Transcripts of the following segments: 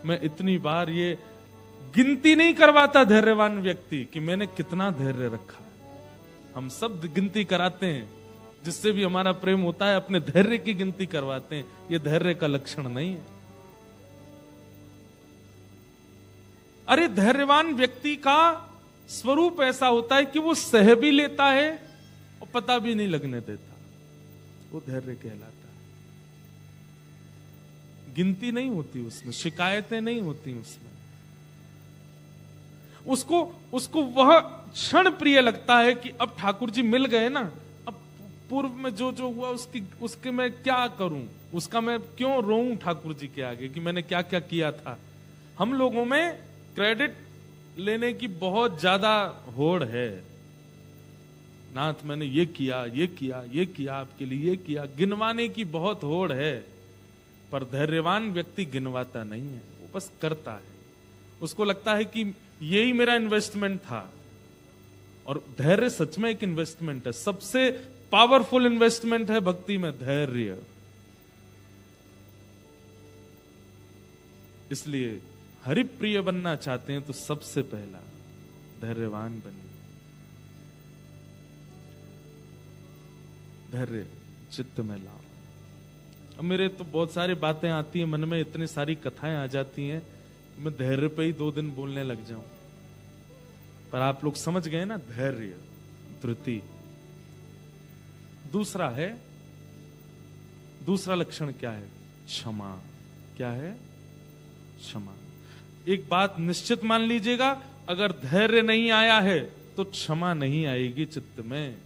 मैं इतनी बार ये गिनती नहीं करवाता धैर्यवान व्यक्ति कि मैंने कितना धैर्य रखा। हम सब गिनती कराते हैं, जिससे भी हमारा प्रेम होता है अपने धैर्य की गिनती करवाते हैं। ये धैर्य का लक्षण नहीं है। अरे धैर्यवान व्यक्ति का स्वरूप ऐसा होता है कि वो सह भी लेता है और पता भी नहीं लगने देता। वो धैर्य कहलाता है। गिनती नहीं होती उसमें, शिकायतें नहीं होती उसमें। उसको वह क्षण प्रिय लगता है कि अब ठाकुर जी मिल गए ना, अब पूर्व में जो जो हुआ उसके मैं क्या करूं, उसका मैं क्यों रोऊं ठाकुर जी के आगे कि मैंने क्या क्या किया था। हम लोगों में क्रेडिट लेने की बहुत ज्यादा होड़ है। नाथ मैंने ये किया, ये किया, ये किया, आपके लिए ये किया, गिनवाने की बहुत होड़ है। पर धैर्यवान व्यक्ति गिनवाता नहीं है, वो बस करता है। उसको लगता है कि यही मेरा इन्वेस्टमेंट था। और धैर्य सच में एक इन्वेस्टमेंट है। सबसे पावरफुल इन्वेस्टमेंट है भक्ति में धैर्य। इसलिए हरिप्रिय बनना चाहते हैं तो सबसे पहला धैर्यवान बनिए। धैर्य चित्त में लाओ। अब मेरे तो बहुत सारी बातें आती हैं मन में, इतनी सारी कथाएं आ जाती हैं, मैं धैर्य पे ही 2 दिन बोलने लग जाऊं। पर आप लोग समझ गए ना, धैर्य धृति। दूसरा है, दूसरा लक्षण क्या है? क्षमा। क्या है? क्षमा। एक बात निश्चित मान लीजिएगा, अगर धैर्य नहीं आया है तो क्षमा नहीं आएगी चित्त में।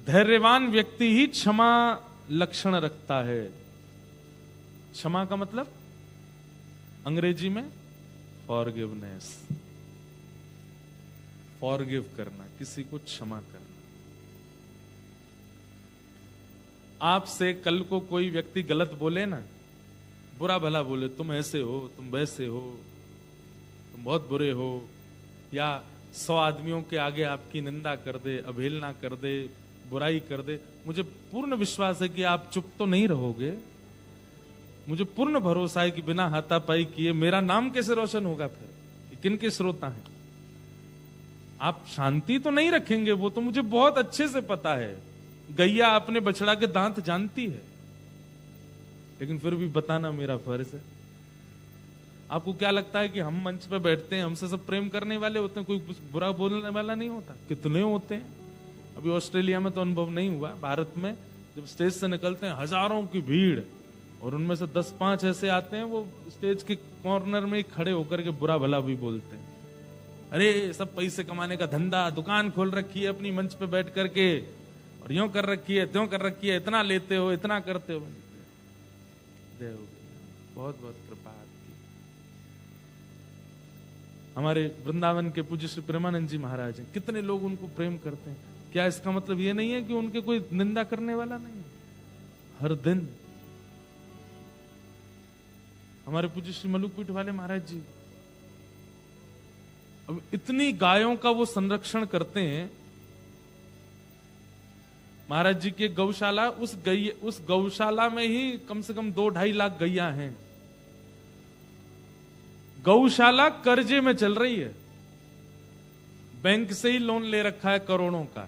धैर्यवान व्यक्ति ही क्षमा लक्षण रखता है। क्षमा का मतलब अंग्रेजी में फॉरगिवनेस, फॉरगिव करना, किसी को क्षमा करना। आपसे कल को कोई व्यक्ति गलत बोले ना, बुरा भला बोले, तुम ऐसे हो, तुम वैसे हो, तुम बहुत बुरे हो, या 100 आदमियों के आगे आपकी निंदा कर दे, अवहेलना कर दे, बुराई कर दे, मुझे पूर्ण विश्वास है कि आप चुप तो नहीं रहोगे। मुझे पूर्ण भरोसा है कि बिना हाथापाई किए मेरा नाम कैसे रोशन होगा फिर, किनके श्रोता हैं। आप शांति तो नहीं रखेंगे, वो तो मुझे बहुत अच्छे से पता है। गैया अपने बछड़ा के दांत जानती है, लेकिन फिर भी बताना मेरा फर्ज है। आपको क्या लगता है कि हम मंच पे बैठते हैं, हमसे सब प्रेम करने वाले होते हैं, कोई कुछ बुरा बोलने वाला नहीं होता? कितने होते हैं। अभी ऑस्ट्रेलिया में तो अनुभव नहीं हुआ, भारत में जब स्टेज से निकलते हैं हजारों की भीड़, और उनमें से 10-5 ऐसे आते हैं, वो स्टेज के कॉर्नर में खड़े होकर के बुरा भला भी बोलते हैं। अरे सब पैसे कमाने का धंधा, दुकान खोल रखी है अपनी मंच पे बैठ करके, और यूं कर रखी है, त्यों कर रखी है, इतना लेते हो, इतना करते हो। देव बहुत बहुत कृपा आपकी। हमारे वृंदावन के पूज्य श्री प्रेमानंद जी महाराज हैं, कितने लोग उनको प्रेम करते हैं। क्या इसका मतलब ये नहीं है कि उनके कोई निंदा करने वाला नहीं है? हर दिन हमारे पूज्य श्री मलुकपीठ वाले महाराज जी, अब इतनी गायों का वो संरक्षण करते हैं। महाराज जी के गौशाला, उस गौशाला में ही कम से कम 2-2.5 लाख गैया हैं। गौशाला कर्जे में चल रही है, बैंक से ही लोन ले रखा है करोड़ों का।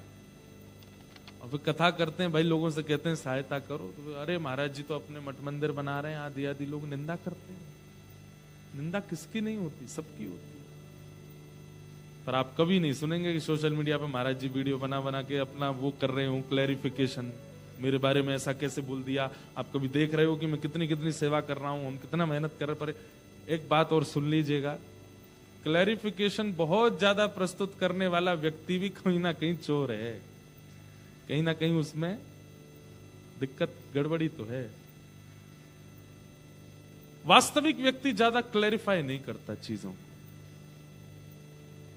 और फिर कथा करते हैं, भाई लोगों से कहते हैं सहायता करो, तो अरे महाराज जी तो अपने मठ मंदिर बना रहे हैं, आदि आदि लोग निंदा करते हैं। निंदा किसकी नहीं होती, सबकी होती है। पर आप कभी नहीं सुनेंगे कि सोशल मीडिया पे महाराज जी वीडियो बना बना के अपना वो कर रहे हो, क्लैरिफिकेशन, मेरे बारे में ऐसा कैसे बोल दिया। आप कभी देख रहे हो कि मैं कितनी कितनी सेवा कर रहा हूं, हम कितना मेहनत कर रहे। पर एक बात और सुन लीजिएगा, क्लैरिफिकेशन बहुत ज्यादा प्रस्तुत करने वाला व्यक्ति भी कहीं ना कहीं चोर है, कहीं ना कहीं उसमें दिक्कत गड़बड़ी तो है। वास्तविक व्यक्ति ज्यादा क्लैरिफाई नहीं करता चीजों को।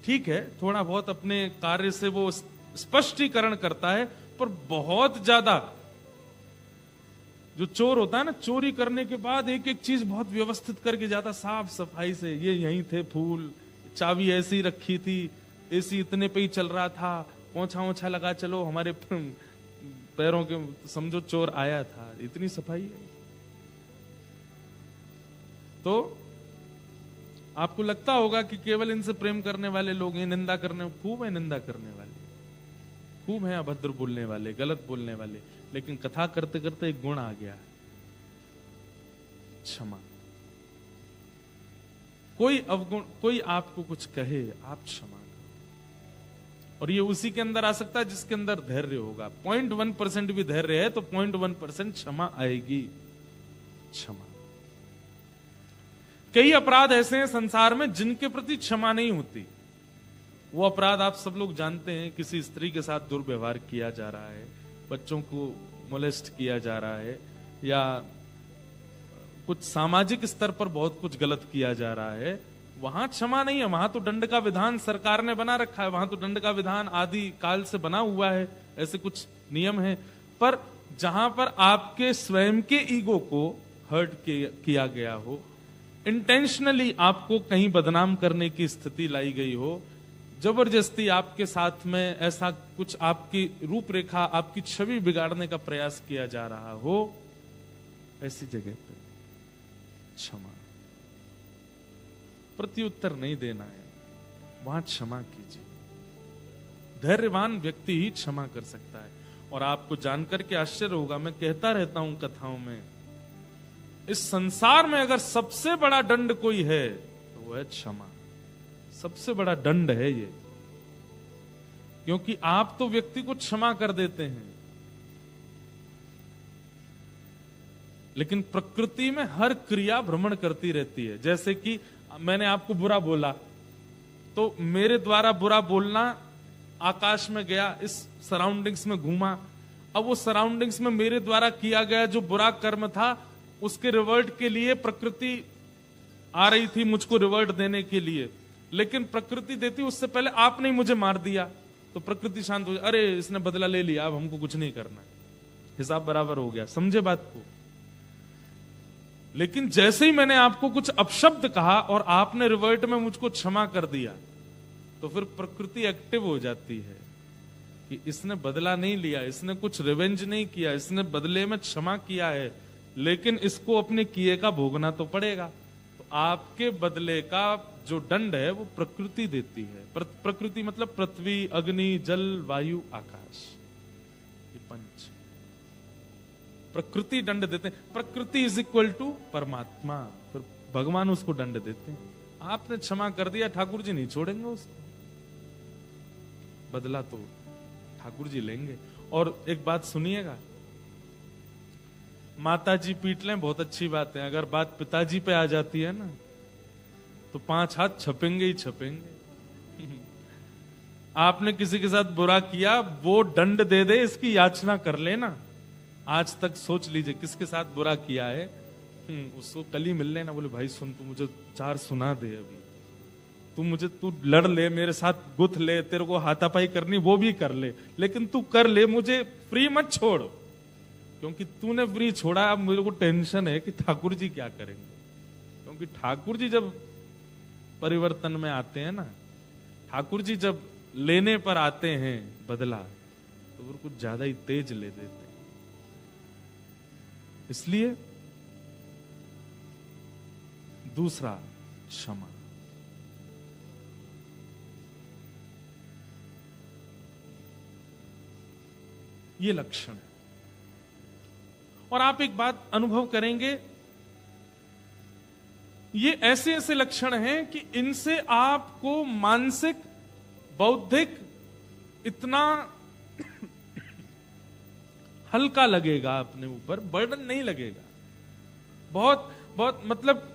ठीक है, थोड़ा बहुत अपने कार्य से वो स्पष्टीकरण करता है, पर बहुत ज्यादा जो चोर होता है ना, चोरी करने के बाद एक एक चीज बहुत व्यवस्थित करके जाता, साफ सफाई से। ये यहीं थे फूल, चाबी ऐसी रखी थी, एसी इतने पे ही चल रहा था, पोंछा ओछा लगा, चलो हमारे पैरों के समझो चोर आया था, इतनी सफाई है। तो आपको लगता होगा कि केवल इनसे प्रेम करने वाले लोग हैं, निंदा करने खूब है, निंदा करने वाले खूब है, अभद्र बोलने वाले, गलत बोलने वाले, लेकिन कथा करते करते एक गुण आ गया, क्षमा। कोई अवगुण, कोई आपको कुछ कहे, आप क्षमा करो। और ये उसी के अंदर आ सकता है जिसके अंदर धैर्य होगा। 0.1% भी धैर्य है तो 0.1% क्षमा आएगी। क्षमा। कई अपराध ऐसे हैं संसार में जिनके प्रति क्षमा नहीं होती। वो अपराध आप सब लोग जानते हैं, किसी स्त्री के साथ दुर्व्यवहार किया जा रहा है, बच्चों को मोलेस्ट किया जा रहा है, या कुछ सामाजिक स्तर पर बहुत कुछ गलत किया जा रहा है, वहां क्षमा नहीं है। वहां तो दंड का विधान सरकार ने बना रखा है, वहां तो दंड का विधान आदि काल से बना हुआ है, ऐसे कुछ नियम है। पर जहां पर आपके स्वयं के ईगो को हर्ट किया गया हो, इंटेंशनली आपको कहीं बदनाम करने की स्थिति लाई गई हो, जबरदस्ती आपके साथ में ऐसा कुछ आपकी रूपरेखा, आपकी छवि बिगाड़ने का प्रयास किया जा रहा हो, ऐसी जगह पर क्षमा। प्रत्युत्तर नहीं देना है, वहां क्षमा कीजिए। धैर्यवान व्यक्ति ही क्षमा कर सकता है। और आपको जानकर के आश्चर्य होगा, मैं कहता रहता हूं कथाओं में, इस संसार में अगर सबसे बड़ा दंड कोई है तो वो है क्षमा। सबसे बड़ा दंड है ये, क्योंकि आप तो व्यक्ति को क्षमा कर देते हैं, लेकिन प्रकृति में हर क्रिया भ्रमण करती रहती है। जैसे कि मैंने आपको बुरा बोला, तो मेरे द्वारा बुरा बोलना आकाश में गया, इस सराउंडिंग्स में घूमा। अब वो सराउंडिंग्स में मेरे द्वारा किया गया जो बुरा कर्म था, उसके रिवर्ट के लिए प्रकृति आ रही थी मुझको रिवर्ट देने के लिए, लेकिन प्रकृति देती उससे पहले आपने ही मुझे मार दिया, तो प्रकृति शांत हो जाए, अरे इसने बदला ले लिया, अब हमको कुछ नहीं करना, हिसाब बराबर हो गया। समझे बात को? लेकिन जैसे ही मैंने आपको कुछ अपशब्द कहा और आपने रिवर्ट में मुझको क्षमा कर दिया, तो फिर प्रकृति एक्टिव हो जाती है कि इसने बदला नहीं लिया, इसने कुछ रिवेंज नहीं किया, इसने बदले में क्षमा किया है, लेकिन इसको अपने किए का भोगना तो पड़ेगा। तो आपके बदले का जो दंड है वो प्रकृति देती है। प्रकृति मतलब पृथ्वी, अग्नि, जल, वायु, आकाश, ये पंच प्रकृति दंड देते हैं। प्रकृति इज इक्वल टू परमात्मा, फिर भगवान उसको दंड देते हैं। आपने क्षमा कर दिया, ठाकुर जी नहीं छोड़ेंगे उसको, बदला तो ठाकुर जी लेंगे। और एक बात सुनिएगा, माता जी पीट लें बहुत अच्छी बात है, अगर बात पिताजी पे आ जाती है ना, तो 5 हाथ छपेंगे ही छपेंगे। आपने किसी के साथ बुरा किया, वो दंड दे दे इसकी याचना कर लेना। आज तक सोच लीजिए किसके साथ बुरा किया है, उसको कल ही मिल लेना, बोले भाई सुन, तू मुझे 4 सुना दे, अभी तू लड़ ले मेरे साथ, गुथ ले, तेरे को हाथापाई करनी वो भी कर ले, लेकिन तू कर ले, मुझे फ्री मत छोड़, क्योंकि तूने फ्री छोड़ा, अब मेरे को टेंशन है कि ठाकुर जी क्या करेंगे। क्योंकि ठाकुर जी जब परिवर्तन में आते हैं ना, ठाकुर जी जब लेने पर आते हैं बदला, तो वो कुछ ज्यादा ही तेज ले देते हैं। इसलिए दूसरा, क्षमा। ये लक्षण है। और आप एक बात अनुभव करेंगे, ये ऐसे ऐसे लक्षण हैं कि इनसे आपको मानसिक, बौद्धिक इतना हल्का लगेगा, अपने ऊपर बर्डन नहीं लगेगा, बहुत बहुत मतलब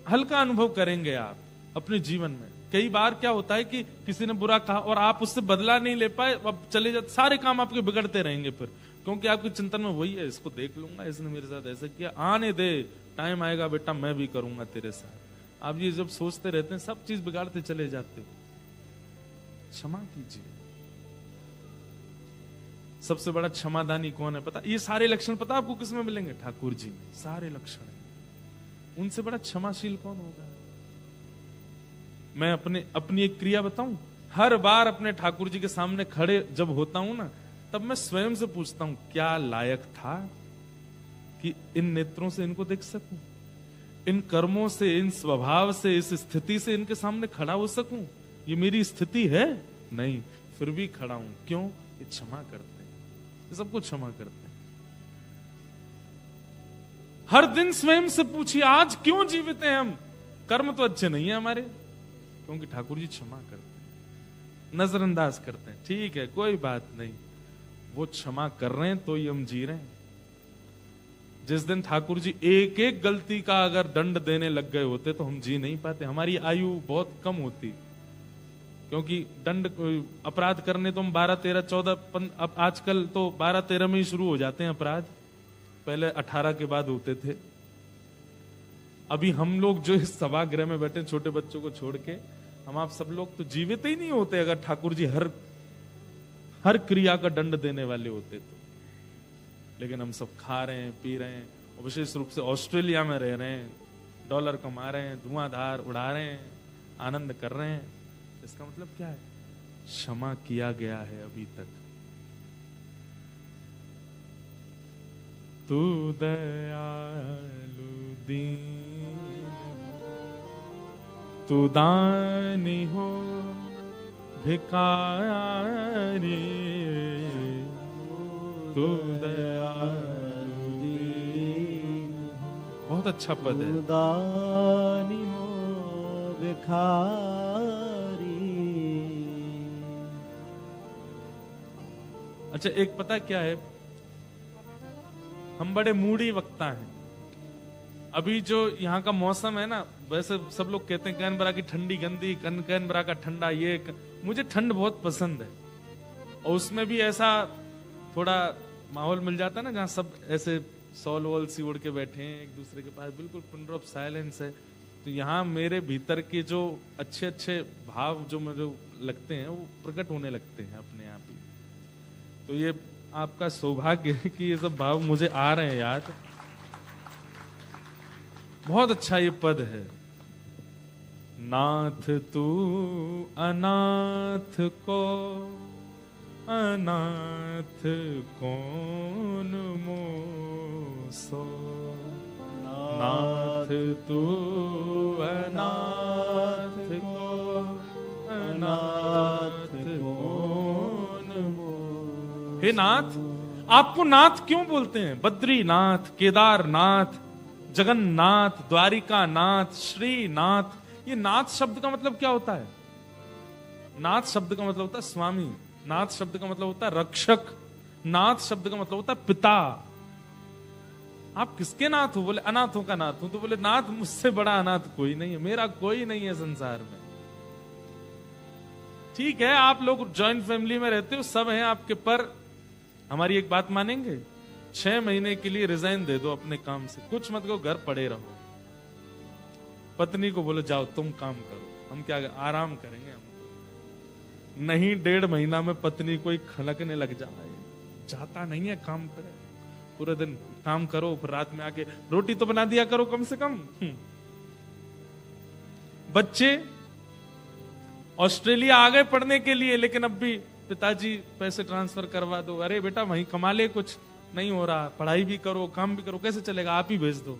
हल्का अनुभव करेंगे आप अपने जीवन में। कई बार क्या होता है कि किसी ने बुरा कहा और आप उससे बदला नहीं ले पाए, अब चले जाते, सारे काम आपके बिगड़ते रहेंगे फिर, क्योंकि आपके चिंतन में वही है, इसको देख लूंगा, इसने मेरे साथ ऐसा किया, आने दे, टाइम आएगा बेटा मैं भी करूंगा तेरे साथ। आप ये जब सोचते रहते हैं, सब चीज बिगाड़ते चले जाते हो। क्षमा कीजिए। सबसे बड़ा क्षमादानी कौन है पता? ये सारे लक्षण पता आपको किसमें मिलेंगे? ठाकुर जी में सारे लक्षण है। उनसे बड़ा क्षमाशील कौन होगा? मैं अपनी एक क्रिया बताऊं, हर बार अपने ठाकुर जी के सामने खड़े जब होता हूं ना, तब मैं स्वयं से पूछता हूं क्या लायक था कि इन नेत्रों से इनको देख सकूं, इन कर्मों से, इन स्वभाव से, इस स्थिति से इनके सामने खड़ा हो सकूं? ये मेरी स्थिति है नहीं, फिर भी खड़ा हूं। क्यों? ये क्षमा करते हैं, ये सबको क्षमा करते हैं। हर दिन स्वयं से पूछिए, आज क्यों जीवित हैं हम? कर्म तो अच्छे नहीं है हमारे, क्योंकि ठाकुर जी क्षमा करते हैं, नजरअंदाज करते हैं। ठीक है, कोई बात नहीं, वो क्षमा कर रहे हैं तो ही हम जी रहे हैं। जिस दिन ठाकुर जी एक एक गलती का अगर दंड देने लग गए होते तो हम जी नहीं पाते, हमारी आयु बहुत कम होती। क्योंकि दंड, अपराध करने तो हम 12, 13, 14, अब आजकल तो 12, 13 में ही शुरू हो जाते हैं अपराध, पहले 18 के बाद होते थे। अभी हम लोग जो इस सभागृह में बैठे, छोटे बच्चों को छोड़ के, हम आप सब लोग तो जीवित ही नहीं होते अगर ठाकुर जी हर क्रिया का दंड देने वाले होते तो। लेकिन हम सब खा रहे हैं, पी रहे हैं, और विशेष रूप से ऑस्ट्रेलिया में रह रहे हैं, डॉलर कमा रहे हैं, धुआंधार उड़ा रहे हैं, आनंद कर रहे हैं। इसका मतलब क्या है? क्षमा किया गया है अभी तक। तू दयालु दीन, तू दानी हो भिखारी, तू दयालु दीन। बहुत अच्छा पद है। दानी हो भिखारी। अच्छा, एक पता क्या है, हम बड़े मूडी वक्ता हैं। अभी जो यहाँ का मौसम है ना, वैसे सब लोग कहते हैं कैनबरा की ठंडी गंदी, कैनबरा का ठंडा ये। मुझे ठंड बहुत पसंद है, और उसमें भी ऐसा थोड़ा माहौल मिल जाता है ना, जहाँ सब ऐसे सॉल वॉल सी उड़ के बैठे हैं एक दूसरे के पास, बिल्कुल पिन ऑफ साइलेंस है। तो यहाँ मेरे भीतर के जो अच्छे अच्छे भाव जो मुझे लगते हैं वो प्रकट होने लगते हैं अपने आप ही। तो ये आपका सौभाग्य है कि ये सब भाव मुझे आ रहे हैं याद। बहुत अच्छा ये पद है। नाथ तू अनाथ को अनाथ कौन मोसो, नाथ तू अनाथ को अनाथ कौन मोसो। हे नाथ, आपको नाथ क्यों बोलते हैं? बद्रीनाथ, केदारनाथ, जगन्नाथ, द्वारिका नाथ, श्रीनाथ। ये नाथ शब्द का मतलब क्या होता है? नाथ शब्द का मतलब होता है स्वामी, नाथ शब्द का मतलब होता है रक्षक, नाथ शब्द का मतलब होता है पिता। आप किसके नाथ हो? बोले अनाथों का नाथ हूं। तो बोले नाथ, मुझसे बड़ा अनाथ कोई नहीं है, मेरा कोई नहीं है संसार में। ठीक है, आप लोग जॉइंट फैमिली में रहते हो, सब हैं आपके, पर हमारी एक बात मानेंगे? 6 महीने के लिए रिजाइन दे दो अपने काम से, कुछ मत करो, घर पड़े रहो। पत्नी को बोलो जाओ तुम काम करो, हम क्या आराम करेंगे। हम नहीं, 1.5 महीना में पत्नी कोई खनकने लग जाए, जाता नहीं है काम करे, पूरे दिन काम करो, फिर रात में आके रोटी तो बना दिया करो कम से कम। बच्चे ऑस्ट्रेलिया आ गए पढ़ने के लिए, लेकिन अब भी पिताजी पैसे ट्रांसफर करवा दो। अरे बेटा वहीं कमा ले, कुछ नहीं हो रहा, पढ़ाई भी करो, काम भी करो, कैसे चलेगा? आप ही भेज दो।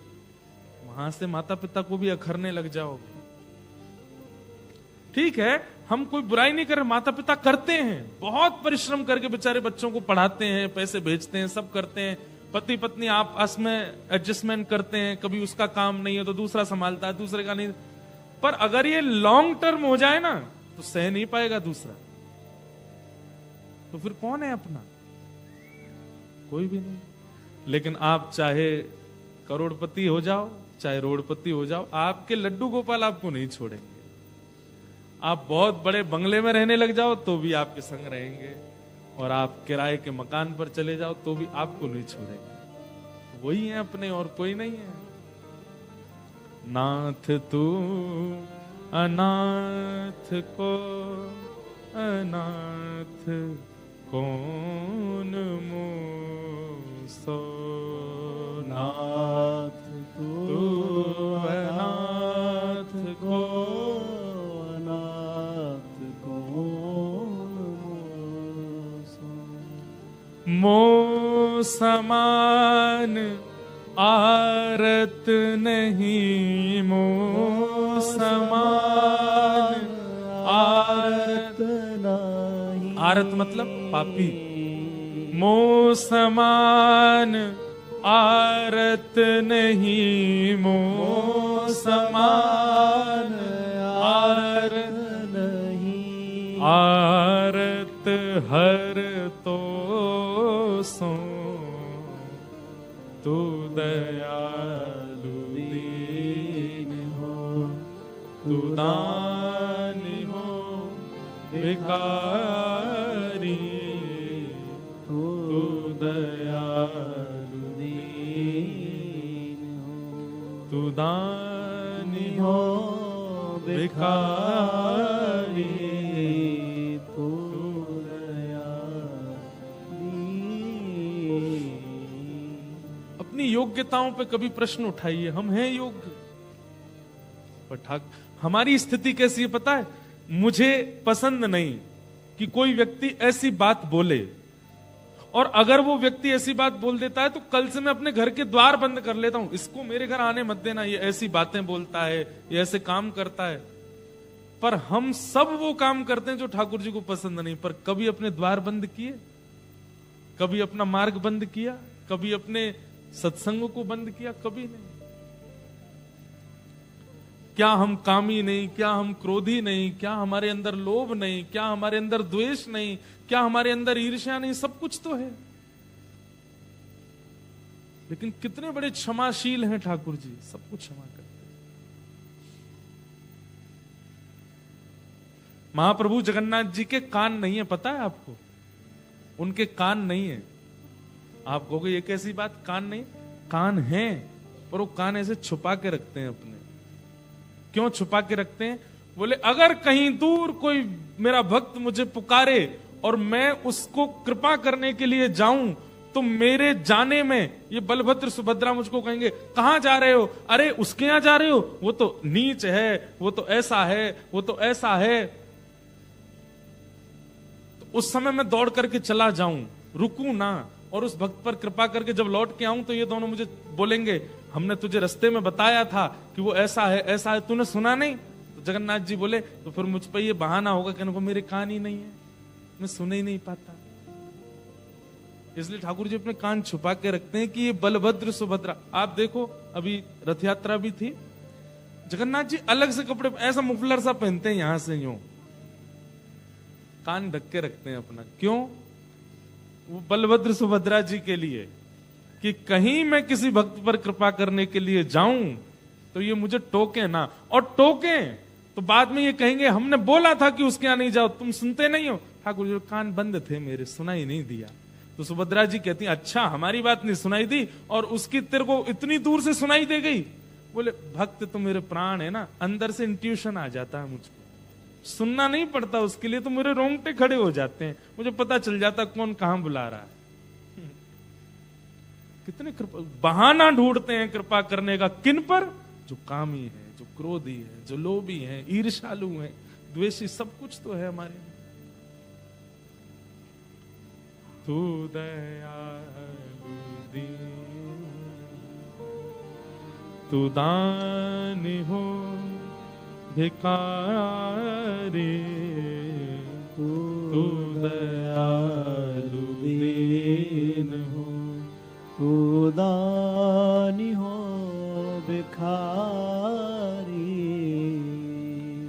वहां से माता पिता को भी अखरने लग जाओगे। ठीक है, हम कोई बुराई नहीं कर रहे, माता पिता करते हैं, बहुत परिश्रम करके बेचारे बच्चों को पढ़ाते हैं, पैसे भेजते हैं, सब करते हैं। पति पत्नी आपस में एडजस्टमेंट करते हैं, कभी उसका काम नहीं है तो दूसरा संभालता है, दूसरे का नहीं। पर अगर ये लॉन्ग टर्म हो जाए ना, तो सह नहीं पाएगा दूसरा, तो फिर कौन है अपना? कोई भी नहीं। लेकिन आप चाहे करोड़पति हो जाओ, चाहे रोडपति हो जाओ, आपके लड्डू गोपाल आपको नहीं छोड़ेंगे। आप बहुत बड़े बंगले में रहने लग जाओ तो भी आपके संग रहेंगे, और आप किराए के मकान पर चले जाओ तो भी आपको नहीं छोड़ेंगे। वही है अपने, और कोई नहीं है। नाथ तू अनाथ को अनाथ कौन मोसो, नाथ तू अनाथ को अनाथ कौन मोसो। मो समान आरत नहीं समान आरत नाही। आरत मतलब पापी। मोह समान आरत नहीं, मोह समान आरत नहीं। आरत हर तो सो तू दयालु दीन हो, तू दानी हो भिखारी, तू दयालु दीन हो, तू दानी हो भिखारी, तू अपनी योग्यताओं पे कभी प्रश्न उठाइए। हम हैं योग्य, पर हमारी स्थिति कैसी है पता है? मुझे पसंद नहीं कि कोई व्यक्ति ऐसी बात बोले, और अगर वो व्यक्ति ऐसी बात बोल देता है तो कल से मैं अपने घर के द्वार बंद कर लेता हूं। इसको मेरे घर आने मत देना, ये ऐसी बातें बोलता है, ये ऐसे काम करता है। पर हम सब वो काम करते हैं जो ठाकुर जी को पसंद नहीं। पर कभी अपने द्वार बंद किए? कभी अपना मार्ग बंद किया? कभी अपने सत्संग को बंद किया? कभी नहीं। क्या हम कामी नहीं? क्या हम क्रोधी नहीं? क्या हमारे अंदर लोभ नहीं? क्या हमारे अंदर द्वेष नहीं? क्या हमारे अंदर ईर्ष्या नहीं? सब कुछ तो है। लेकिन कितने बड़े क्षमाशील हैं ठाकुर जी, सब कुछ क्षमा करते हैं। महाप्रभु जगन्नाथ जी के कान नहीं है, पता है आपको? उनके कान नहीं है। आप कहोगे ये कैसी बात, कान नहीं? कान हैं, पर वो कान ऐसे छुपा के रखते हैं अपने। क्यों छुपा के रखते हैं? बोले अगर कहीं दूर कोई मेरा भक्त मुझे पुकारे और मैं उसको कृपा करने के लिए जाऊं, तो मेरे जाने में ये बलभद्र सुभद्रा मुझको कहेंगे कहां जा रहे हो? अरे उसके यहां जा रहे हो, वो तो नीच है, वो तो ऐसा है, वो तो ऐसा है। तो उस समय मैं दौड़ करके चला जाऊं, रुकूं ना, और उस भक्त पर कृपा करके जब लौट के आऊं तो ये दोनों मुझे बोलेंगे हमने तुझे रास्ते में बताया था कि वो ऐसा है, ऐसा है, तूने सुना नहीं? तो जगन्नाथ जी बोले तो फिर मुझ पर ये बहाना होगा कि उनको मेरे कान ही नहीं है, मैं सुन ही नहीं पाता। इसलिए ठाकुर जी अपने कान छुपा के रखते हैं कि ये बलभद्र सुभद्रा। आप देखो अभी रथ यात्रा भी थी, जगन्नाथ जी अलग से कपड़े ऐसा मुफलर सा पहनते हैं, यहां से यूं कान ढक के रखते हैं अपना। क्यों? वो बलभद्र सुभद्रा जी के लिए, कि कहीं मैं किसी भक्त पर कृपा करने के लिए जाऊं तो ये मुझे टोके ना, और टोके तो बाद में ये कहेंगे हमने बोला था कि उसके यहां नहीं जाओ, तुम सुनते नहीं हो। ठाकुर जी कान बंद थे मेरे, सुनाई नहीं दिया। तो सुभद्रा जी कहती अच्छा हमारी बात नहीं सुनाई दी और उसकी तेरे को इतनी दूर से सुनाई दे गई। बोले भक्त तो मेरे प्राण है ना, अंदर से इंट्यूशन आ जाता है मुझको, सुनना नहीं पड़ता उसके लिए, तो मेरे रोंगटे खड़े हो जाते हैं, मुझे पता चल जाता कौन कहां बुला रहा है। कितने कृपा बहाना ढूंढते हैं कृपा करने का, किन पर? जो कामी है, जो क्रोधी है, जो लोभी है, ईर्ष्यालु है, द्वेषी, सब कुछ तो है हमारे। तू दयालु दीन, तू दानी हो भिखारी, तू दयालु दीन हो, तू दानी हो भिखारी।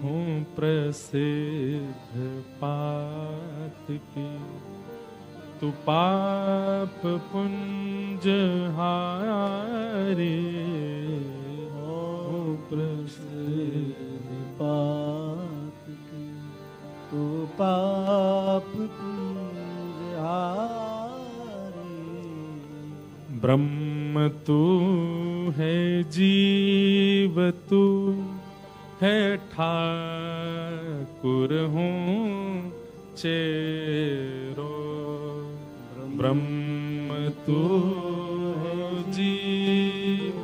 हूँ प्रसिद्ध पात की, तू पाप पुंज हारी। हो प्रसिद्ध पाप की, तू पाप पुंज हारी। ब्रह्म तू है, जीव तू है, ठाकुर हूँ चेरो। ब्रह्म तू है, जीव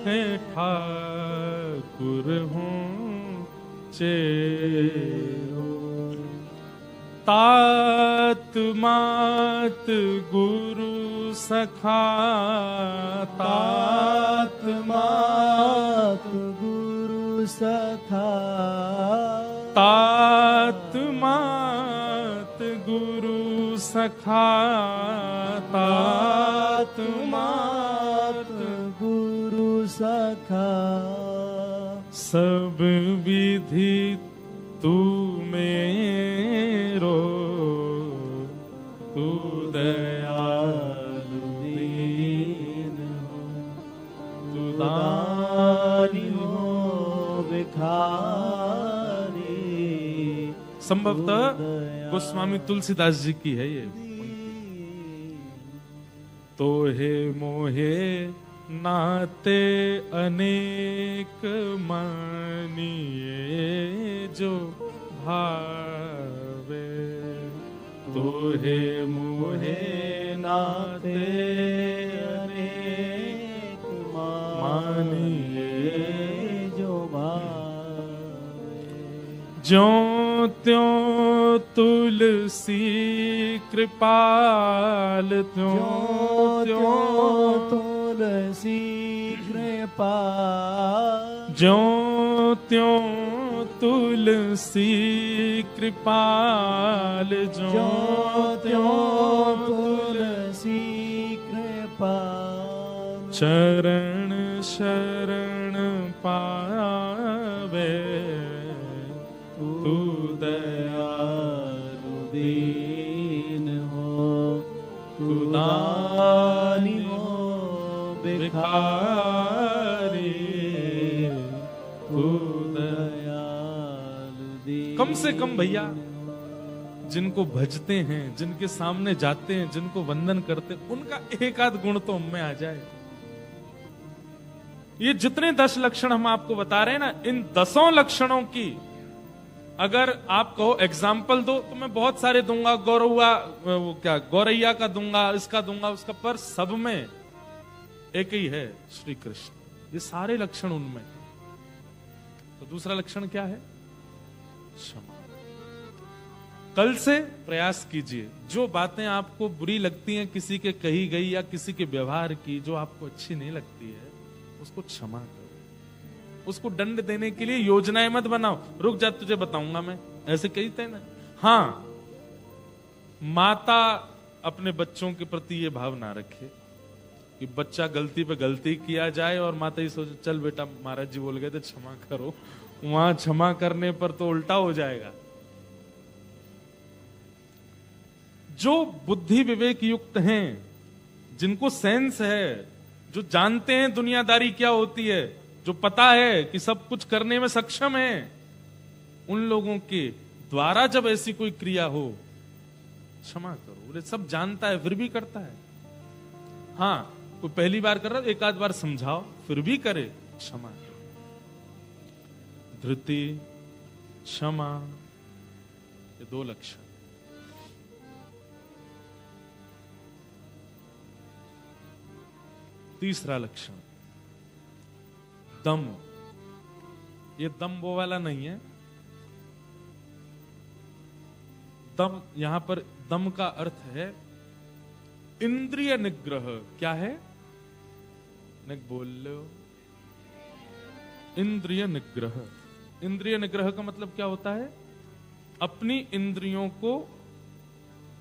है, ठाकुर हूँ चेरो। तात मात गुरु सखा, तात मात गुरु सखा तात मात गुरु सखा तात मात गुरु सखा सब विधि तू मेरो तू दयालु दीन हो तू दानी हो भिखारी संभवतः गोस्वामी तुलसीदास जी की है ये। तो हे मोहे नाते अनेक मानिए जो भावे तो हे मोहे नाते अनेक मानिए जो भावे ज्यों त्यों तुलसी कृपाल त्यों त्यों तुलसी कृपा ज्यों त्यों तुलसी कृपाल ज्यों त्यों तुलसी कृपा चरण शरण पावे तू दयालु दीन हो तू दानी हो भिखारी तू दयालु दीन कम से कम भैया जिनको भजते हैं, जिनके सामने जाते हैं, जिनको वंदन करते हैं, उनका एक आध गुण तो हम में आ जाए। ये जितने 10 लक्षण हम आपको बता रहे हैं ना, इन 10 लक्षणों की अगर आप कहो एग्जाम्पल दो तो मैं बहुत सारे दूंगा, गौरैया का दूंगा, इसका दूंगा, उसका, पर सब में एक ही है, श्री कृष्ण। ये सारे लक्षण उनमें। तो दूसरा लक्षण क्या है? क्षमा। कल से प्रयास कीजिए, जो बातें आपको बुरी लगती हैं किसी के कही गई या किसी के व्यवहार की, जो आपको अच्छी नहीं लगती है, उसको क्षमा करो। उसको दंड देने के लिए योजनाएं मत बनाओ, रुक जा तुझे बताऊंगा मैं, ऐसे कहते हैं ना। हाँ, माता अपने बच्चों के प्रति ये भाव ना रखे कि बच्चा गलती पे गलती किया जाए और माता ही सोचे चल बेटा महाराज जी बोल गए थे क्षमा करो, वहां क्षमा करने पर तो उल्टा हो जाएगा। जो बुद्धि विवेक युक्त हैं, जिनको सेंस है, जो जानते हैं दुनियादारी क्या होती है, जो पता है कि सब कुछ करने में सक्षम है, उन लोगों के द्वारा जब ऐसी कोई क्रिया हो, क्षमा करो। बोले सब जानता है फिर भी करता है। हाँ, कोई पहली बार कर रहा है, एक आध बार समझाओ, फिर भी करे, क्षमा करो। धृति, क्षमा, ये 2 लक्षण। तीसरा लक्षण दम। ये दम वो वाला नहीं है। दम, यहां पर दम का अर्थ है इंद्रिय निग्रह। क्या है? बोल लो। इंद्रिय निग्रह। इंद्रिय निग्रह का मतलब क्या होता है? अपनी इंद्रियों को,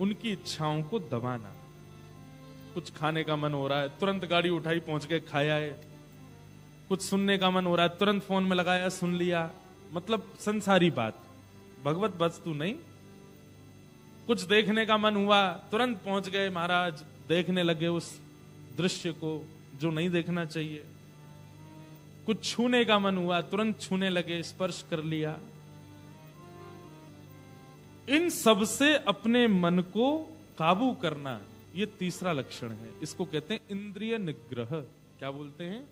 उनकी इच्छाओं को दबाना। कुछ खाने का मन हो रहा है, तुरंत गाड़ी उठाई पहुंच के खाया है। कुछ सुनने का मन हो रहा है, तुरंत फोन में लगाया सुन लिया। मतलब संसारी बात, भगवत वस्तु नहीं। कुछ देखने का मन हुआ, तुरंत पहुंच गए महाराज, देखने लगे उस दृश्य को जो नहीं देखना चाहिए। कुछ छूने का मन हुआ, तुरंत छूने लगे, स्पर्श कर लिया। इन सब से अपने मन को काबू करना, ये तीसरा लक्षण है। इसको कहते हैं इंद्रिय निग्रह। क्या बोलते हैं?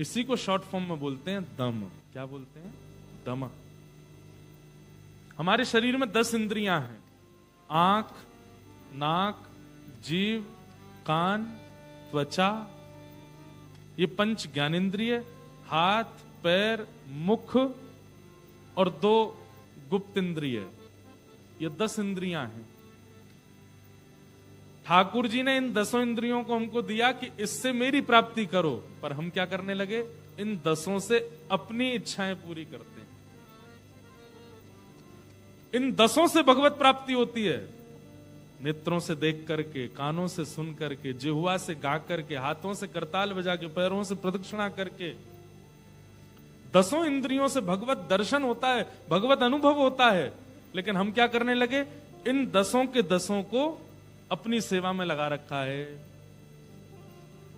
इसी को शॉर्ट फॉर्म में बोलते हैं दम। क्या बोलते हैं? दम। हमारे शरीर में 10 इंद्रियां हैं। आंख, नाक, जीव, कान, त्वचा, ये 5 ज्ञानेंद्रिय, हाथ, पैर, मुख और 2 गुप्त इंद्रिय, ये 10 इंद्रियां हैं। ठाकुर जी ने इन 10 इंद्रियों को हमको दिया कि इससे मेरी प्राप्ति करो, पर हम क्या करने लगे? इन 10 से अपनी इच्छाएं पूरी करते हैं। इन 10 से भगवत प्राप्ति होती है। नेत्रों से देख करके, कानों से सुन करके, जिह्वा से गा करके, हाथों से करताल बजा के, पैरों से प्रदक्षिणा करके। 10 इंद्रियों से भगवत दर्शन होता है, भगवत अनुभव होता है। लेकिन हम क्या करने लगे, इन 10 के 10 को अपनी सेवा में लगा रखा है।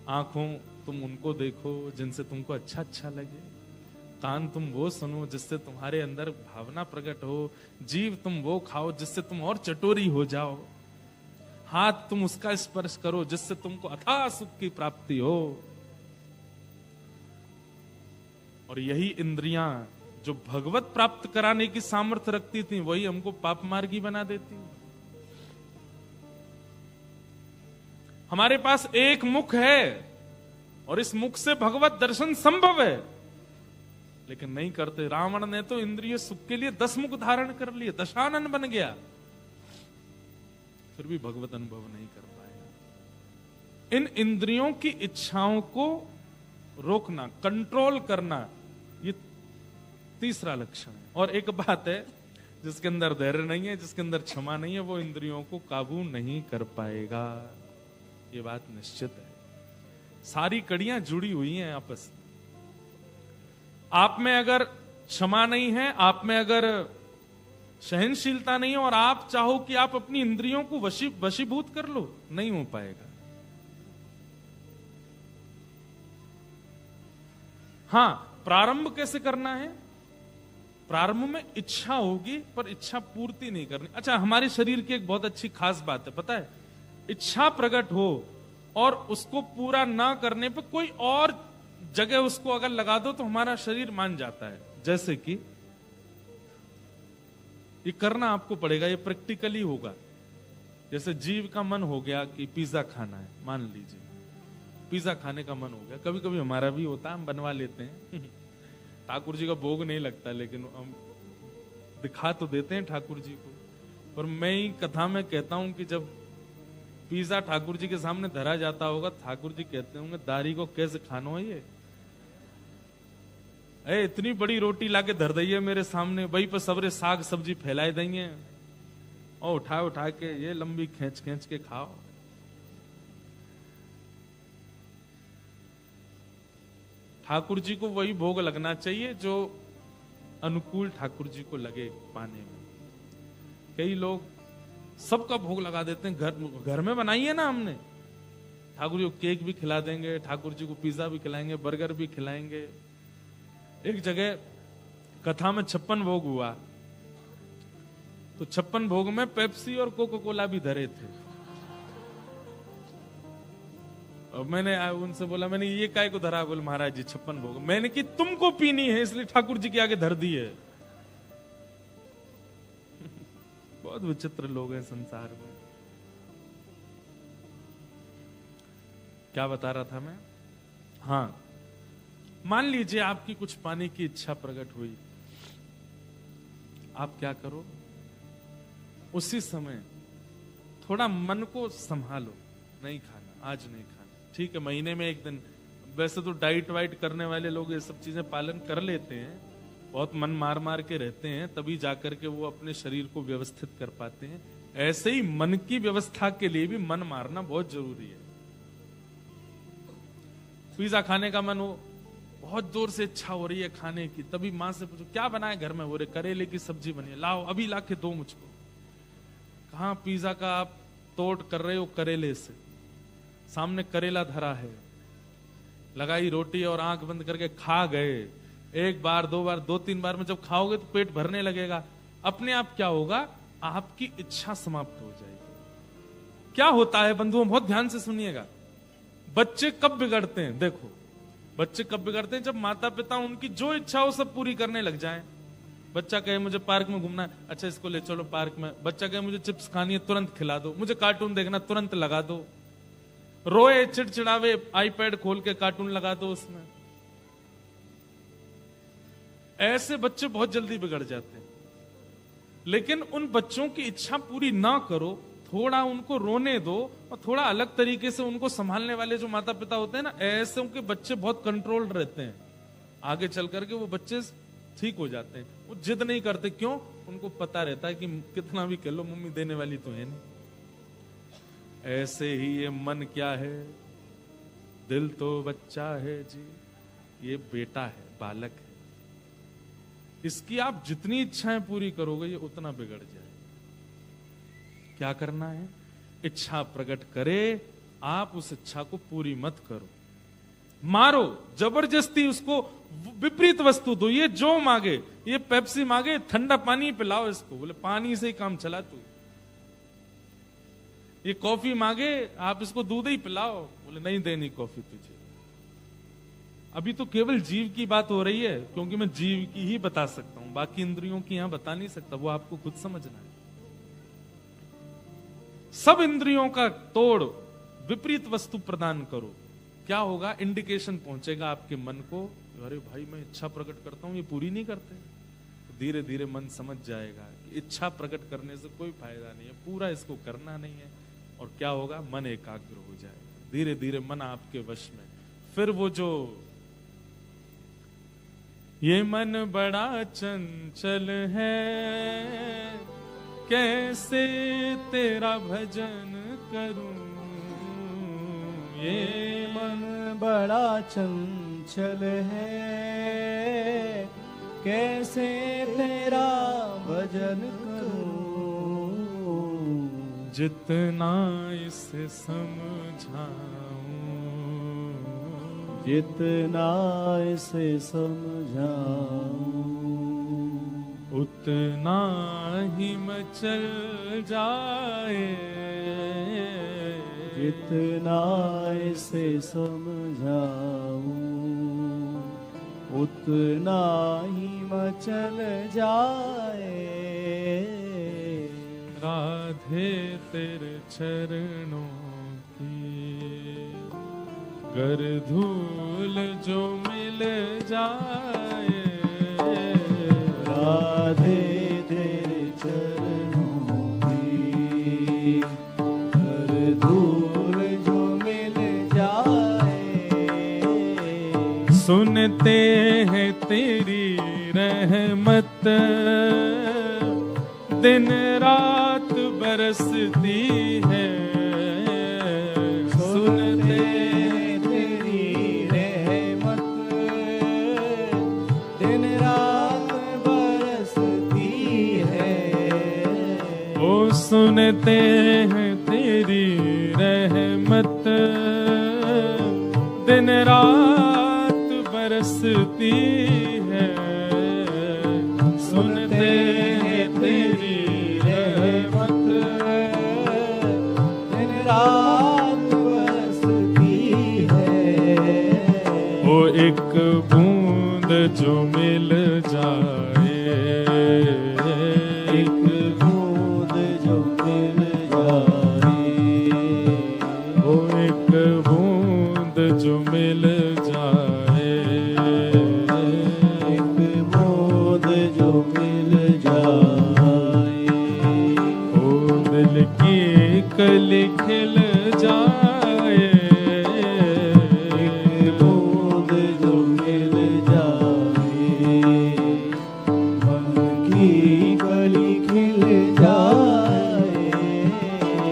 आंखों तुम उनको देखो जिनसे तुमको अच्छा अच्छा लगे, कान तुम वो सुनो जिससे तुम्हारे अंदर भावना प्रकट हो, जीव तुम वो खाओ जिससे तुम और चटोरी हो जाओ, हाथ तुम उसका स्पर्श करो जिससे तुमको अथाह सुख की प्राप्ति हो। और यही इंद्रियां जो भगवत प्राप्त कराने की सामर्थ्य रखती थी, वही हमको पाप मार्गी बना देती। हमारे पास एक मुख है और इस मुख से भगवत दर्शन संभव है, लेकिन नहीं करते। रावण ने तो इंद्रिय सुख के लिए 10 मुख धारण कर लिए, दशानन बन गया, फिर भी भगवत अनुभव नहीं कर पाया। इन इंद्रियों की इच्छाओं को रोकना, कंट्रोल करना, ये तीसरा लक्षण है। और एक बात है, जिसके अंदर धैर्य नहीं है, जिसके अंदर क्षमा नहीं है, वो इंद्रियों को काबू नहीं कर पाएगा। ये बात निश्चित है। सारी कड़ियां जुड़ी हुई हैं आपस में। आप में अगर क्षमा नहीं है, आप में अगर सहनशीलता नहीं है, और आप चाहो कि आप अपनी इंद्रियों को वशीभूत कर लो, नहीं हो पाएगा। हां, प्रारंभ कैसे करना है? प्रारंभ में इच्छा होगी, पर इच्छा पूर्ति नहीं करनी। अच्छा, हमारे शरीर की एक बहुत अच्छी खास बात है, पता है? इच्छा प्रकट हो और उसको पूरा ना करने पर कोई और जगह उसको अगर लगा दो तो हमारा शरीर मान जाता है। जैसे कि ये करना आपको पड़ेगा, ये प्रैक्टिकली होगा। जैसे जीव का मन हो गया कि पिज्जा खाना है, मान लीजिए पिज्जा खाने का मन हो गया। कभी कभी हमारा भी होता है, हम बनवा लेते हैं। ठाकुर जी का भोग नहीं लगता, लेकिन हम दिखा तो देते हैं ठाकुर जी को। पर मैं ही कथा में कहता हूं कि जब पिज्जा ठाकुर जी के सामने धरा जाता होगा, ठाकुर जी कहते होंगे, दारी को कैसे खानो है ये? इतनी बड़ी रोटी लाके धर दइए मेरे सामने, वही पर सबरे साग सब्जी फैलाए देंगे और उठा उठा के ये लंबी खींच खींच के खाओ। ठाकुर जी को वही भोग लगना चाहिए जो अनुकूल ठाकुर जी को लगे पाने में। कई लोग सबका भोग लगा देते हैं। घर में बनाइए ना, हमने ठाकुर जी को केक भी खिला देंगे, ठाकुर जी को पिज्जा भी खिलाएंगे, बर्गर भी खिलाएंगे। एक जगह कथा में 56 भोग हुआ, तो 56 भोग में पेप्सी और कोका कोला भी धरे थे। और मैंने उनसे बोला, मैंने ये काय को धरा? बोले महाराज जी 56 भोग। मैंने कि तुमको पीनी है इसलिए ठाकुर जी के आगे धर दी है। बहुत विचित्र लोग हैं संसार में। क्या बता रहा था मैं? हाँ, मान लीजिए आपकी कुछ पाने की इच्छा प्रकट हुई, आप क्या करो? उसी समय थोड़ा मन को संभालो, नहीं खाना, आज नहीं खाना, ठीक है, महीने में एक दिन। वैसे तो डाइट वाइट करने वाले लोग ये सब चीजें पालन कर लेते हैं, बहुत मन मार मार के रहते हैं, तभी जाकर के वो अपने शरीर को व्यवस्थित कर पाते हैं। ऐसे ही मन की व्यवस्था के लिए भी मन मारना बहुत जरूरी है। पिज्जा खाने का मन हो, बहुत जोर से इच्छा हो रही है खाने की, तभी माँ से पूछो क्या बनाए घर में? बोले करेले की सब्जी बनी है, लाओ अभी ला के दो मुझको। कहाँ पिज्जा का आप तोड़ कर रहे हो? करेले से। सामने करेला धरा है, लगाई रोटी और आंख बंद करके खा गए। एक बार, 2 बार, 2-3 बार में जब खाओगे तो पेट भरने लगेगा। अपने आप क्या होगा? आपकी इच्छा समाप्त हो जाएगी। क्या होता है बंधुओं, बहुत ध्यान से सुनिएगा। बच्चे कब बिगड़ते हैं? देखो, बच्चे कब बिगड़ते हैं? जब माता पिता उनकी जो इच्छा हो सब पूरी करने लग जाएं। बच्चा कहे मुझे पार्क में घूमना है, अच्छा इसको ले चलो पार्क में। बच्चा कहे मुझे चिप्स खानी है, तुरंत खिला दो। मुझे कार्टून देखना, तुरंत लगा दो। रोए चिड़चिड़ावे, आईपैड खोल के कार्टून लगा दो उसमें। ऐसे बच्चे बहुत जल्दी बिगड़ जाते हैं। लेकिन उन बच्चों की इच्छा पूरी ना करो, थोड़ा उनको रोने दो और थोड़ा अलग तरीके से उनको संभालने वाले जो माता पिता होते हैं ना, ऐसे उनके बच्चे बहुत कंट्रोल्ड रहते हैं। आगे चल करके वो बच्चे ठीक हो जाते हैं। वो जिद नहीं करते, क्यों? उनको पता रहता है कि कितना भी कह लो मम्मी देने वाली तो है नहीं। ऐसे ही ये मन क्या है, दिल तो बच्चा है जी, ये बेटा है, बालक है। इसकी आप जितनी इच्छाएं पूरी करोगे ये उतना बिगड़ जाए। क्या करना है? इच्छा प्रकट करे, आप उस इच्छा को पूरी मत करो, मारो, जबरदस्ती उसको विपरीत वस्तु दो। ये जो मांगे, ये पेप्सी मांगे, ठंडा पानी पिलाओ इसको, बोले पानी से ही काम चला तू। ये कॉफी मांगे, आप इसको दूध ही पिलाओ, बोले नहीं देनी कॉफी तुझे। अभी तो केवल जीव की बात हो रही है, क्योंकि मैं जीव की ही बता सकता हूं, बाकी इंद्रियों की यहां बता नहीं सकता, वो आपको खुद समझना है। सब इंद्रियों का तोड़, विपरीत वस्तु प्रदान करो, क्या होगा? इंडिकेशन पहुंचेगा आपके मन को, अरे भाई मैं इच्छा प्रकट करता हूं, ये पूरी नहीं करते। धीरे धीरे मन समझ जाएगा कि इच्छा प्रकट करने से कोई फायदा नहीं है, पूरा इसको करना नहीं है। और क्या होगा? मन एकाग्र हो जाएगा, धीरे धीरे मन आपके वश में। फिर वो जो ये मन बड़ा चंचल है, कैसे तेरा भजन करूं, ये मन बड़ा चंचल है, कैसे तेरा भजन करूं, जितना इसे समझाऊं, जितना इसे समझाऊं, उतना ही मचल जाए, जितना इसे समझाऊं, उतना ही मचल जाए। राधे तेरे चरणों की गर धूल जो मिल जाए, राधे तेरे चरणों की गर धूल जो मिल जाए, सुनते हैं तेरी रहमत, दिन रात बरसती है, सुनते हैं तेरी रहमत, दिन रात बरसती है, ओ सुनते हैं तेरी रहमत, दिन रात बरसती है, सुनते हैं तेरी रहमत, दिन रात बरसती है। ओ एक बूंद जो मिल जाए, एक बूंद जो मिल जाए, ओ एक बूंद जो मिल जाए, एक बूंद जो मिल जाए, ओ दिल की कली खिल जाए, एक बूंद जो मिल जाए, मन की कली खिल जाए।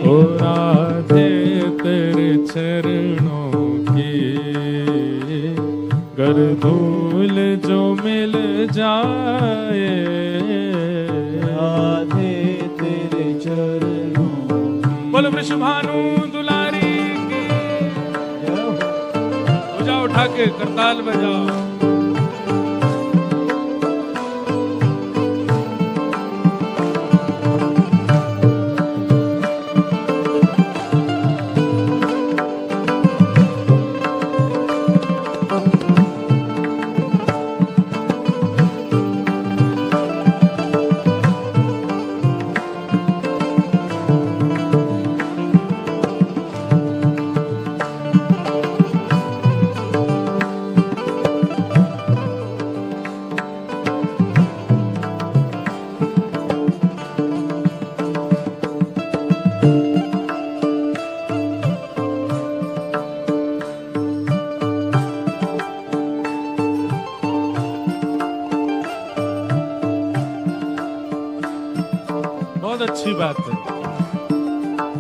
ओ राधे तेरे चरणों की गर धूल जो मिल जाए, राधे तेरे चरणों की बोल वृषभानु दुलारी की। हो जाओ, उठा के करताल बजाओ। बहुत अच्छी बात है।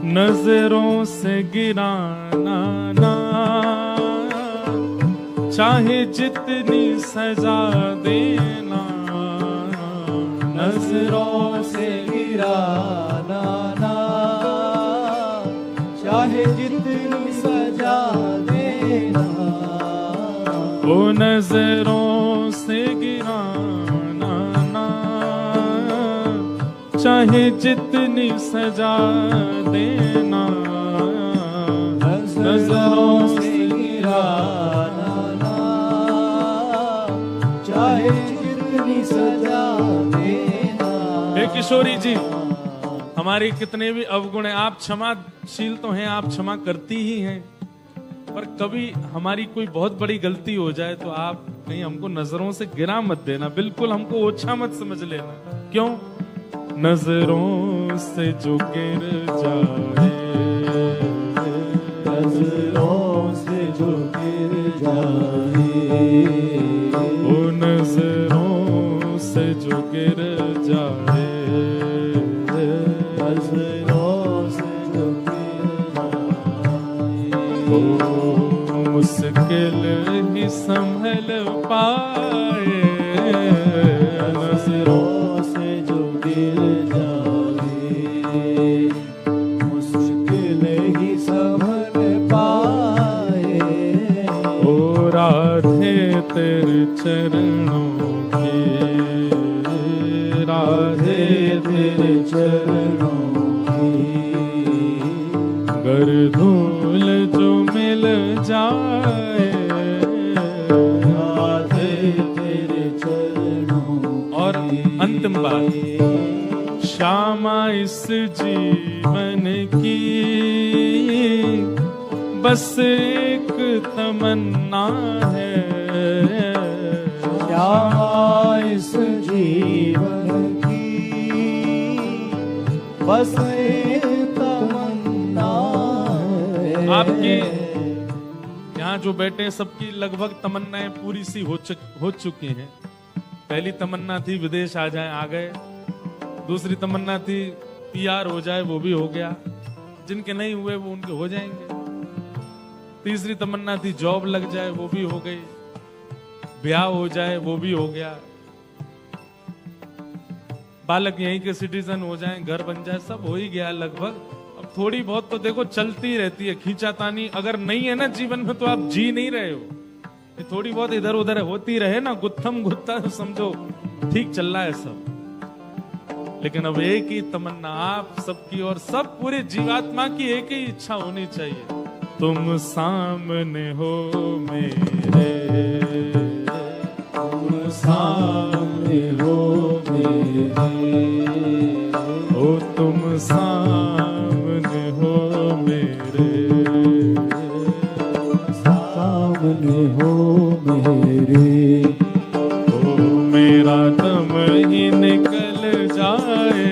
नजरों से गिराना ना, चाहे जितनी सजा देना। नजरों से गिराना ना, चाहे जितनी सजा देना। ओ नजरों से गिराना ना, चाहे जितनी सजा देना। नजरों से गिराना ना, चाहे जितनी सजा देना। हे किशोरी जी, हमारी कितने भी अवगुण हैं, आप क्षमाशील तो हैं, आप क्षमा करती ही हैं, पर कभी हमारी कोई बहुत बड़ी गलती हो जाए तो आप कहीं हमको नजरों से गिरा मत देना, बिल्कुल हमको ओछा मत समझ लेना। क्यों? नजरों से जो गिर जाए, नजरों से जो गिर जाए, ओ नजरों से जो गिर जाए, नजरों से जो गिर जाए। ओ मुश्किल ही संभल पाए। नजरों से जो गिर जाए, मुश्किल ही संभल पाए। ओ राधे तेरे चरणों की, राधे तेरे चरणों की, गर धूल जो मिल जाए। राधे तेरे चरणों। और अंतिम बात, श्यामा इस जीवन की बस एक तमन्ना है। श्यामा इस जीवन की बस एक तमन्ना है। आपकी यहाँ जो बैठे हैं सबकी लगभग तमन्नाएं पूरी सी हो चुकी हैं। पहली तमन्ना थी विदेश आ जाए, आ गए। दूसरी तमन्ना थी PR हो जाए, वो भी हो गया। जिनके नहीं हुए वो उनके हो जाएंगे। तीसरी तमन्ना थी जॉब लग जाए, वो भी हो गई। ब्याह हो जाए, वो भी हो गया। बालक यहीं के सिटीजन हो जाएं, घर बन जाए, सब हो ही गया लगभग। अब थोड़ी बहुत तो देखो चलती रहती है खींचातानी। अगर नहीं है ना जीवन में तो आप जी नहीं रहे हो। ये थोड़ी बहुत इधर उधर होती रहे ना, गुत्थम गुत्था, तो समझो ठीक चल रहा है सब। लेकिन अब एक ही तमन्ना आप सबकी और सब पूरे जीवात्मा की एक ही इच्छा होनी चाहिए, तुम सामने हो मेरे, तुम सामने हो मेरे, ओ तुम सामने हो मेरे, सामने हो मेरे। ओ मेरा दम ही निकल जाए,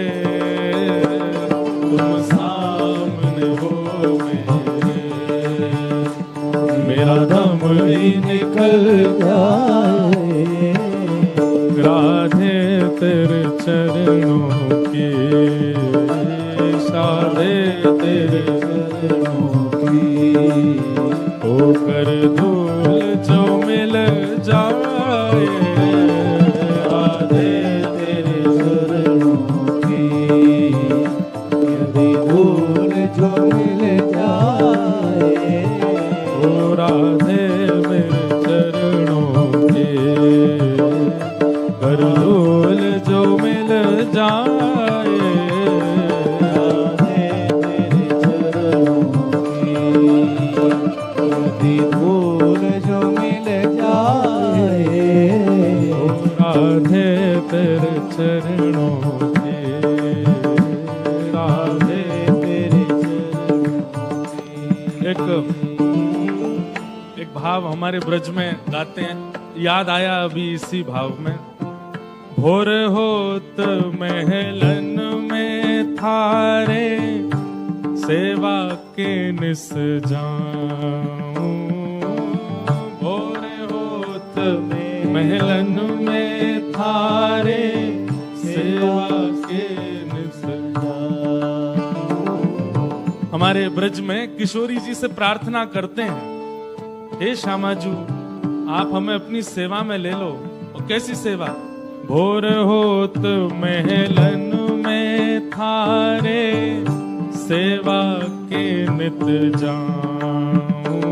तुम सामने हो मेरे, मेरा दम ही निकल जाए। राधे तेरे चरणों की, साधे तेरे चरणों की, होकर धूल जो मिल जाए। राधे तेरे चरणों की, यदि धूल जो मिल जाए। ओ राधे मेरे चरणों के, कर धूल जो मिल जाए। राधे तेरे चरणों की, यदि धूल जो मिल जाए। ओ राधे तेरे चरणों के, राधे तेरे चरणों की। एक भाव हमारे ब्रज में गाते हैं, याद आया अभी इसी भाव में। भोर होत महलन में थारे, सेवा के निस जाऊं। भोर होत महलन में थारे, सेवा के निस जाऊं। हमारे ब्रज में किशोरी जी से प्रार्थना करते हैं, हे श्यामाजू आप हमें अपनी सेवा में ले लो। और कैसी सेवा? भोर होत महलन में थारे सेवा के नित जाऊं।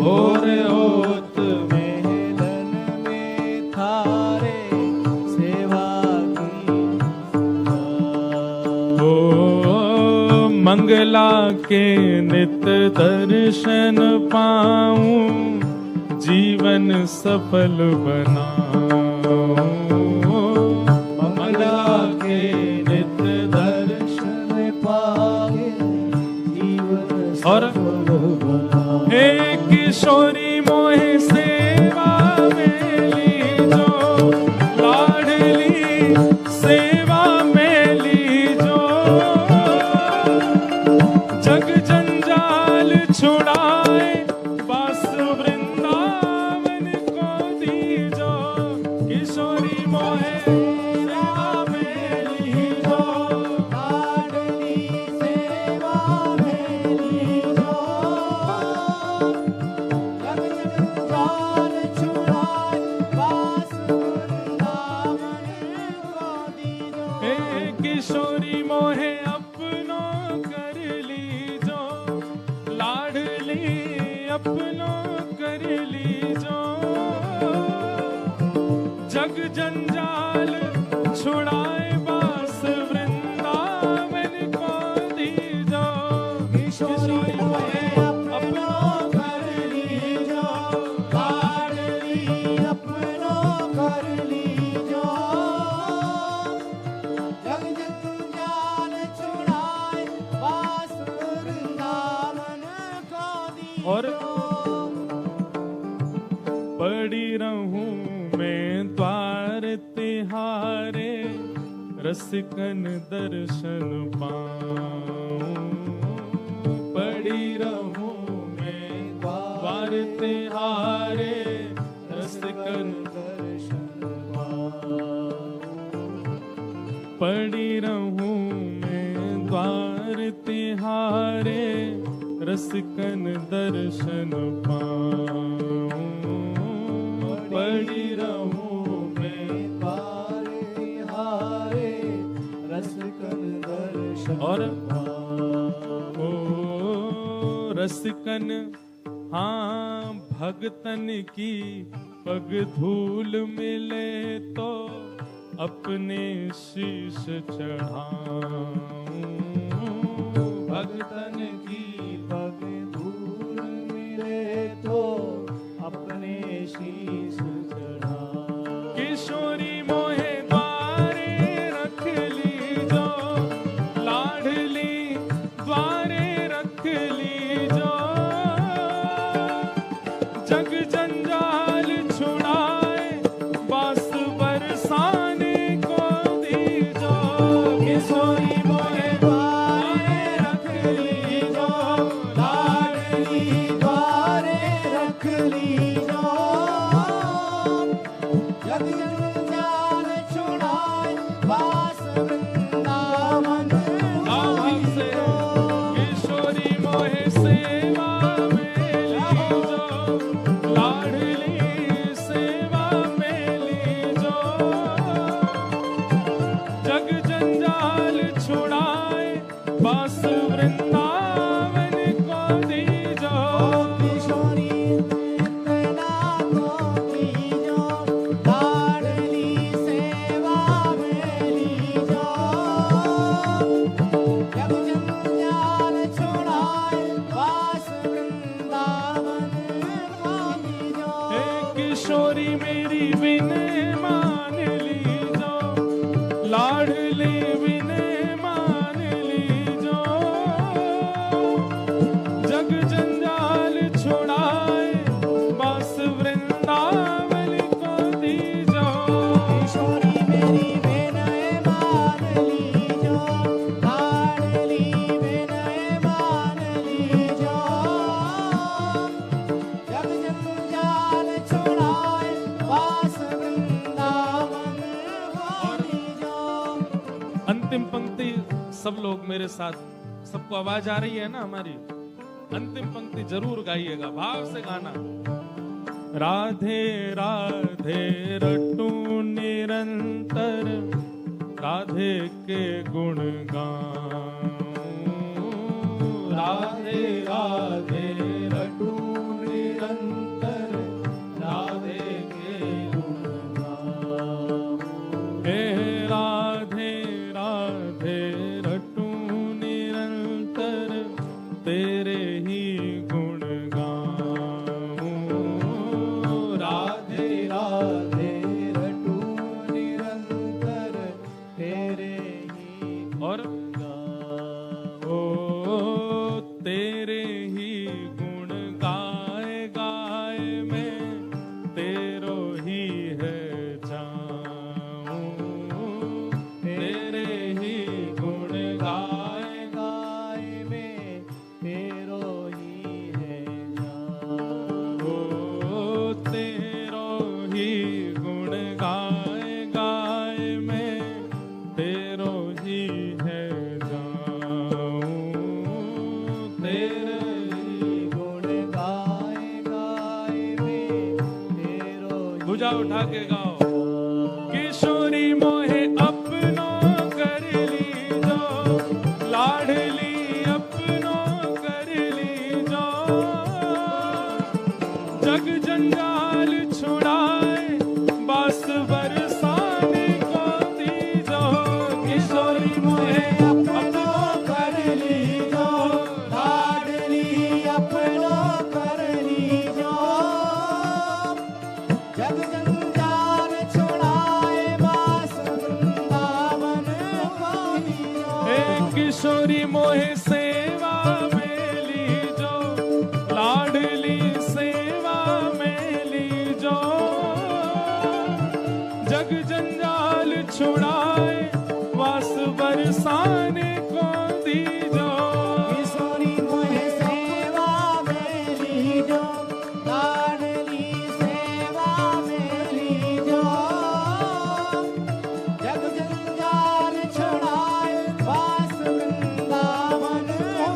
भोर होत महलन में थारे सेवा की ओ मंगला के नित दर्शन पाऊं, जीवन सफल बनाऊं। मंगला के नित दर्शन पाके जीवन और हे किशोरी मोहे सेवा में लीजो, लाडली सेवा में लीजो, जग जंजाल छुड़ाए बस वृंदावन को दीजो। किशोरी मोहे सेवा में लीजो, लाडली सेवा में लीजो, जग जंजाल छुड़ाए बस वृंदावन को दीजो। हे किशोरी मोहे अपनो कर लीजो, लाडली अपनो कर लीजो, जग जंजाल छुड़ाए बास वृंदावन को दीजो। किशोरी मोहे अपनो कर लीजो, लाडली अपनो कर लीजो, जग जंजाल छुड़ाए बास वृंदावन को दीजो। और पड़ी रहूं मैं द्वार तिहारे, रसिकन दर्शन पाऊं। पड़ी रहूं मैं द्वार तिहारे, रसिकन दर्शन पाऊं। पड़ी रहूं मैं द्वार तिहारे, रसिकन दर्शन पाऊं। पड़ी रहूं मैं द्वार तिहारे, रसिकन दर्शन और पाऊं। ओ रसिकन हाँ भगतन की पग धूल मिले तो अपने शीश चढ़ाऊं। भगतन की पग धूल मिले तो अपने शीश चढ़ाऊं। किशोरी मोहे द्वारे रख लीजो, लाडली द्वारे रख लीजो, जग जंजाल छुड़ाए बस बरसाने को दीजो। किशोरी मोहे द्वारे रख लीजो, लाडली द्वारे रख लीजो, जग जंजाल छुड़ाए बास वृंदावन को दीजो। किशोरी मोहे सेवा में लीजो, लाडली सेवा में लीजो, जग जंजाल छुड़ाए बस वृंदावन को दीजो। किशोरी इतना को दीजो, लाडली सेवा में लीजो, जग जंजाल छुड़ाए बास वृंदावन को दीजो। हे किशोरी मेरी विनय मान लीजो, लाडली विनय मान लीजो, जग जंजाल छुड़ाए बस वृंदावन को दीजो। किशोरी मेरी विनय मान लीजो, लाडली विनय मान लीजो, जग जंजाल छुड़ाए बास वृंदावन को दीजो। अंतिम पंक्ति सब लोग मेरे साथ सबको आवाज आ रही है ना हमारी? अंतिम पंक्ति जरूर गाइएगा, भाव से गाना। राधे राधे रटू निरंतर, राधे के गुण गाऊं। राधे राधे रटू निरंतर, राधे के गुण गाऊं। हे राधे राधे रटू निरंतर, तेरे ही गुण गाऊं। राधे राधे रटू निरंतर, तेरे ही और ओ तेरे ही गुण गाए गाए मैं तेरो ही है जाऊं। तेरे ही गुण गाए गाए मैं तेरो ही है जाऊं। तेरो ही गुण गाए गाए मैं तेरो ही है जाऊं। तेरे ही गुण गाए गाए मैं तेरो भुजा उठा के गाओ। किशोरी मोहे अपनो कर ली जो, लाडली अपनो कर ली जो। जग जंजाल छुड़ाए बस बरसाने को दीजो। किशोरी मोहे अपनो कर ली जो, लाडली अपनो कर लीजो। जग जंजाल छुड़ाए बास वृंदावन को दीजो। हे किशोरी मोहे सेवा में लीजो, लाडली सेवा में लीजो। जग जंजाल छुड़ाए वास बरसाने को दीजो। किशोरी मोहे सेवा में लीजो, लाडली सेवा में लीजो। जग जंजाल छुड़ाए बास वृंदावन को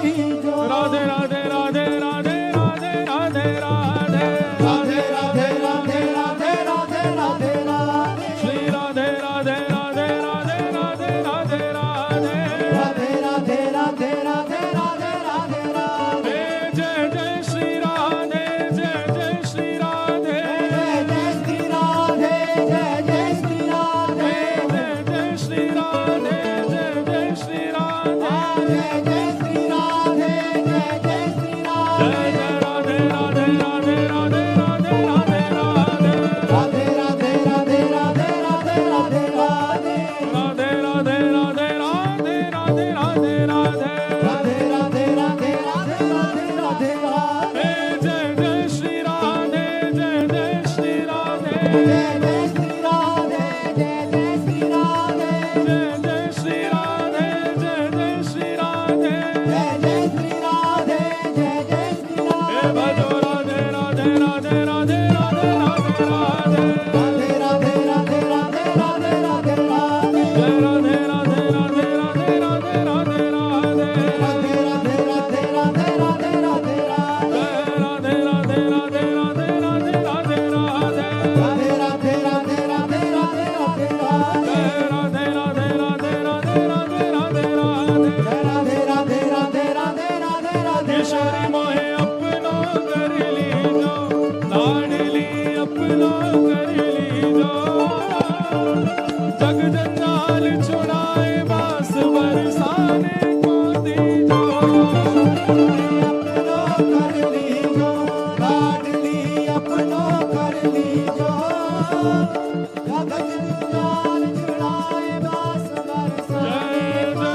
दीजो। राधे राधे राधे राधे राधे राधे राधे राधे राधे राधे राधे राधे राधे राधे। श्री राधे राधे राधे राधे राधे राधे राधे। राधे राधे राधे राधे राधे राधे राधे। जय जय श्री राधे, जय जय श्री राधे। जय जय श्री राधे, जय जय श्री राधे। जय जय श्री राधे, जय जय श्री राधे। जय जय श्री राधे, जय जय श्री राधे। जय जय राधे राधे राधे राधे राधे राधे राधे। राधे राधे राधे राधे राधे राधे राधे। राधे राधे राधे राधे राधे राधे राधे। राधे राधे राधे राधे राधे राधे राधे। जय जय श्री राधे, जय जय श्री राधे। जय जय श्री राधे, जय जय श्री राधे। जय जय श्री राधे, जय जय श्री राधे। जय जय श्री राधे, जय जय श्री हे राधे। भजो राधे राधे राधे राधे राधे राधे राधे। राधे राधे राधे राधे राधे राधे राधे। जय राधे राधे राधे राधे राधे राधे राधे। राधे राधे राधे राधे राधे राधे राधे। जय राधे राधे राधे राधे राधे राधे राधे। राधे राधे राधे राधे राधे राधे राधे। जय राधे राधे राधे राधे राधे राधे राधे। राधे राधे राधे राधे राधे राधे। किशोरी मोहे अपनो कर लीजो, लाडली अपनो कर लीजो। जग जंजाल छुड़ाए बास बरसाने को दीजो। अपनो कर लीजो, लाडली अपनो कर लीजो। जग जंजाल छुड़ाए बास बरसाने को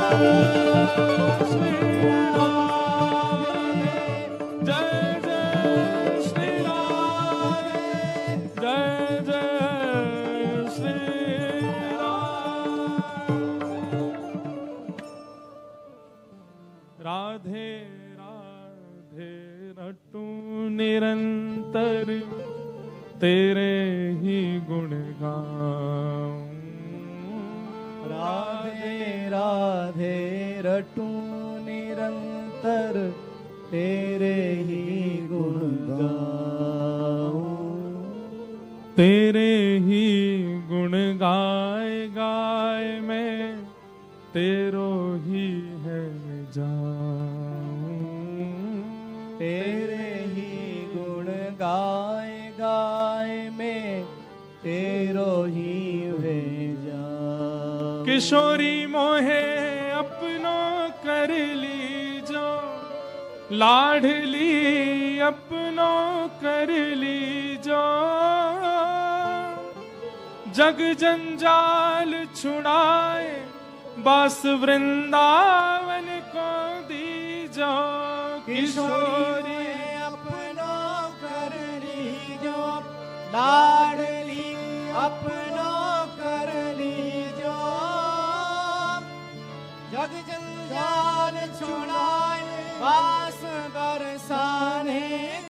जय जय श्री राधे, जय जय श्री राधे। राधे राधे रटू निरंतर, तेरे ही गुण गाऊं। राधे राधे रटू निरंतर तेरे ही गुण गाऊं। तेरे ही गुण गाए गाए मैं तेरो ही है जाऊं। तेरे ही गुण गाए गाए मैं तेरो ही वे जाऊं। किशोरी मोहे अपनो कर लीजो, लाडली अपनो कर लीजो। जग जंजाल छुड़ाए बस वृंदावन को दीजो। किशोरी अपनो कर लीजो, लाडली अपनो कर लीजो। जग जंजाल छुड़ा